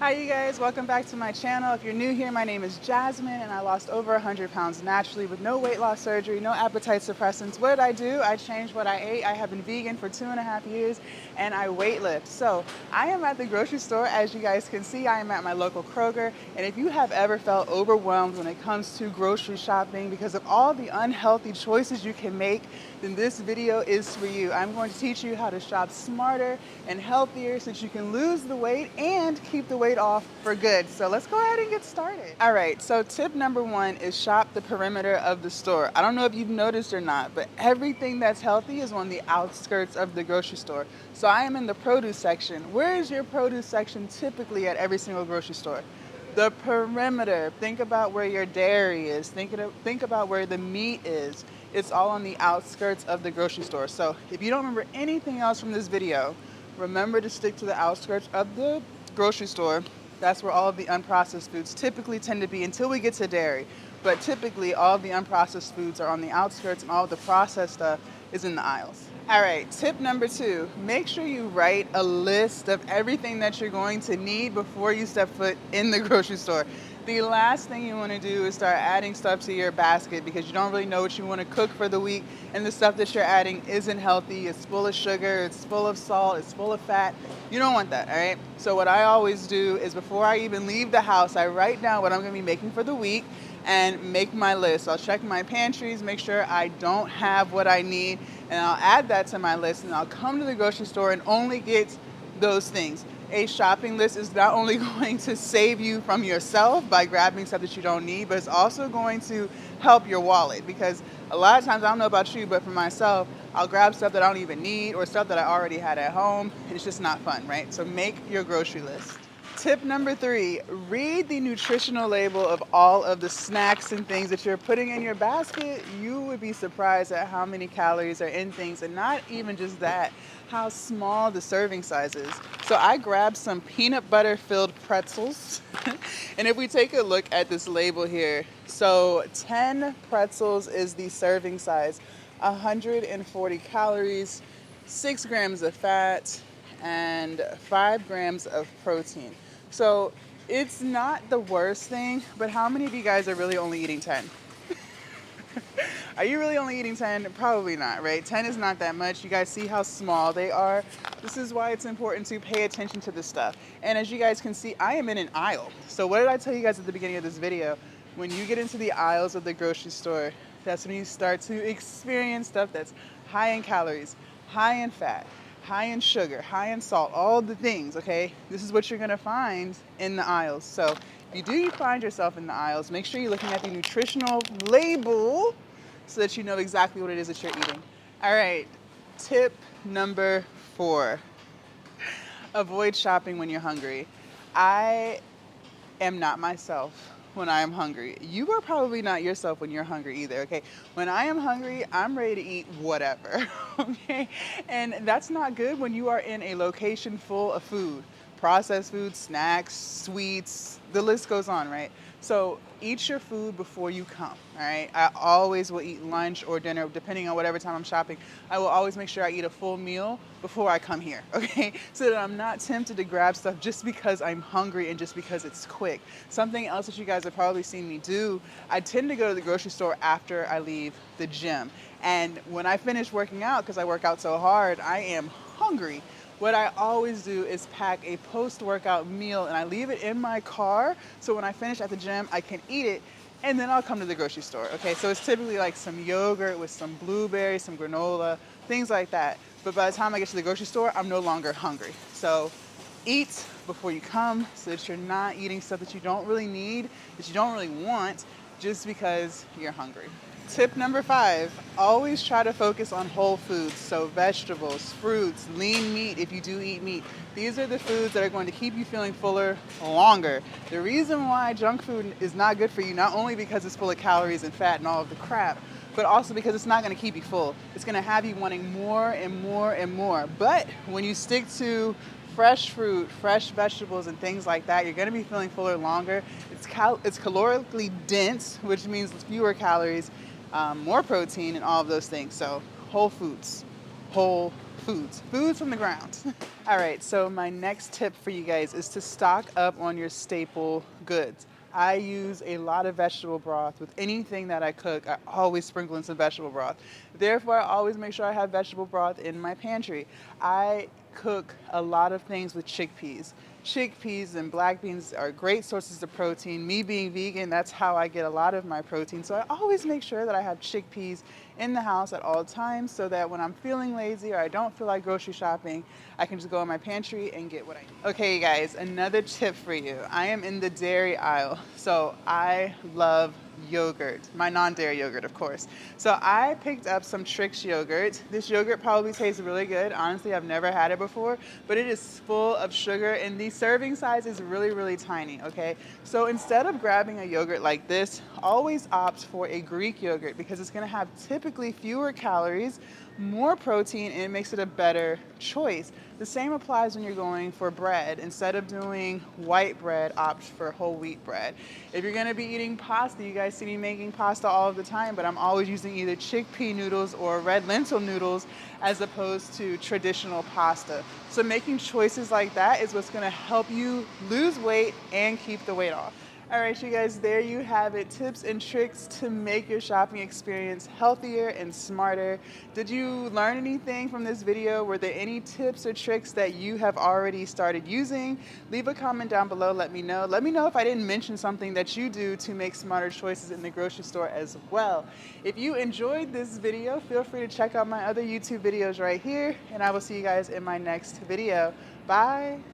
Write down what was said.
Hi you guys, welcome back to my channel. If you're new here, my name is Jasmine and I lost over 100 pounds naturally with no weight loss surgery, no appetite suppressants. What did I do? I changed what I ate. I have been vegan for 2.5 years and I weight lift. So I am at the grocery store. As you guys can see, I am at my local Kroger. And if you have ever felt overwhelmed when it comes to grocery shopping because of all the unhealthy choices you can make, then this video is for you. I'm going to teach you how to shop smarter and healthier so that you can lose the weight and keep the weight off for good. So let's go ahead and get started. All right, so tip number one is shop the perimeter of the store. I don't know if you've noticed or not, but everything that's healthy is on the outskirts of the grocery store. So I am in the produce section. Where is your produce section typically at every single grocery store? The perimeter. Think about where your dairy is. Think about where the meat is. It's all on the outskirts of the grocery store. So if you don't remember anything else from this video, remember to stick to the outskirts of the grocery store. That's where all of the unprocessed foods typically tend to be until we get to dairy. But typically all of the unprocessed foods are on the outskirts and all of the processed stuff is in the aisles. All right, tip number two, make sure you write a list of everything that you're going to need before you step foot in the grocery store. The last thing you want to do is start adding stuff to your basket because you don't really know what you want to cook for the week, and the stuff that you're adding isn't healthy. It's full of sugar, it's full of salt, it's full of fat. You don't want that, all right? So what I always do is before I even leave the house, I write down what I'm going to be making for the week and make my list. I'll check my pantries, make sure I don't have what I need, and I'll add that to my list, and I'll come to the grocery store and only get those things. A shopping list is not only going to save you from yourself by grabbing stuff that you don't need, but it's also going to help your wallet, because a lot of times, I don't know about you, but for myself, I'll grab stuff that I don't even need or stuff that I already had at home, and it's just not fun, right? So make your grocery list. Tip number three, read the nutritional label of all of the snacks and things that you're putting in your basket. You would be surprised at how many calories are in things, and not even just that, how small the serving size is. So I grabbed some peanut butter filled pretzels. And if we take a look at this label here, so 10 pretzels is the serving size, 140 calories, 6 grams of fat, and 5 grams of protein. So it's not the worst thing, but how many of you guys are really only eating 10? Are you really only eating 10? Probably not, right? 10 is not that much. You guys see how small they are? This is why it's important to pay attention to this stuff. And as you guys can see, I am in an aisle. So what did I tell you guys at the beginning of this video? When you get into the aisles of the grocery store, that's when you start to experience stuff that's high in calories, high in fat, high in sugar, high in salt, all the things, okay? This is what you're gonna find in the aisles. So if you do find yourself in the aisles, make sure you're looking at the nutritional label so that you know exactly what it is that you're eating. All right, tip number four, avoid shopping when you're hungry. I am not myself when I am hungry. You are probably not yourself when you're hungry either, okay? When I am hungry, I'm ready to eat whatever, okay? And that's not good when you are in a location full of food, processed food, snacks, sweets, the list goes on, right? So eat your food before you come, all right? I always will eat lunch or dinner, depending on whatever time I'm shopping. I will always make sure I eat a full meal before I come here, okay? So that I'm not tempted to grab stuff just because I'm hungry and just because it's quick. Something else that you guys have probably seen me do, I tend to go to the grocery store after I leave the gym. And when I finish working out, because I work out so hard, I am hungry. What I always do is pack a post-workout meal and I leave it in my car so when I finish at the gym, I can eat it and then I'll come to the grocery store, okay? So it's typically like some yogurt with some blueberries, some granola, things like that. But by the time I get to the grocery store, I'm no longer hungry. So eat before you come so that you're not eating stuff that you don't really need, that you don't really want, just because you're hungry. Tip number five, always try to focus on whole foods. So vegetables, fruits, lean meat if you do eat meat. These are the foods that are going to keep you feeling fuller longer. The reason why junk food is not good for you, not only because it's full of calories and fat and all of the crap, but also because it's not going to keep you full. It's going to have you wanting more and more and more. But when you stick to fresh fruit, fresh vegetables, and things like that, you're going to be feeling fuller longer. It's calorically dense, which means fewer calories, more protein, and all of those things. So whole foods, whole foods from the ground. All right, so my next tip for you guys is to stock up on your staple goods. I use a lot of vegetable broth with anything that I cook. I always sprinkle in some vegetable broth. Therefore, I always make sure I have vegetable broth in my pantry. I cook a lot of things with chickpeas. Chickpeas and black beans are great sources of protein. Me being vegan, that's how I get a lot of my protein. So I always make sure that I have chickpeas in the house at all times so that when I'm feeling lazy or I don't feel like grocery shopping, I can just go in my pantry and get what I need. Okay, you guys, another tip for you. I am in the dairy aisle. So I love yogurt, my non-dairy yogurt, of course. So I picked up some Trix yogurt. This yogurt probably tastes really good. Honestly, I've never had it before, but it is full of sugar and the serving size is really, really tiny, okay? So instead of grabbing a yogurt like this, always opt for a Greek yogurt because it's gonna have typically fewer calories, more protein, and it makes it a better choice. The same applies when you're going for bread. Instead of doing white bread, opt for whole wheat bread. If you're gonna be eating pasta, you guys see me making pasta all of the time, but I'm always using either chickpea noodles or red lentil noodles as opposed to traditional pasta. So making choices like that is what's gonna help you lose weight and keep the weight off. All right, you guys, there you have it. Tips and tricks to make your shopping experience healthier and smarter. Did you learn anything from this video? Were there any tips or tricks that you have already started using? Leave a comment down below, let me know. Let me know if I didn't mention something that you do to make smarter choices in the grocery store as well. If you enjoyed this video, feel free to check out my other YouTube videos right here, and I will see you guys in my next video. Bye.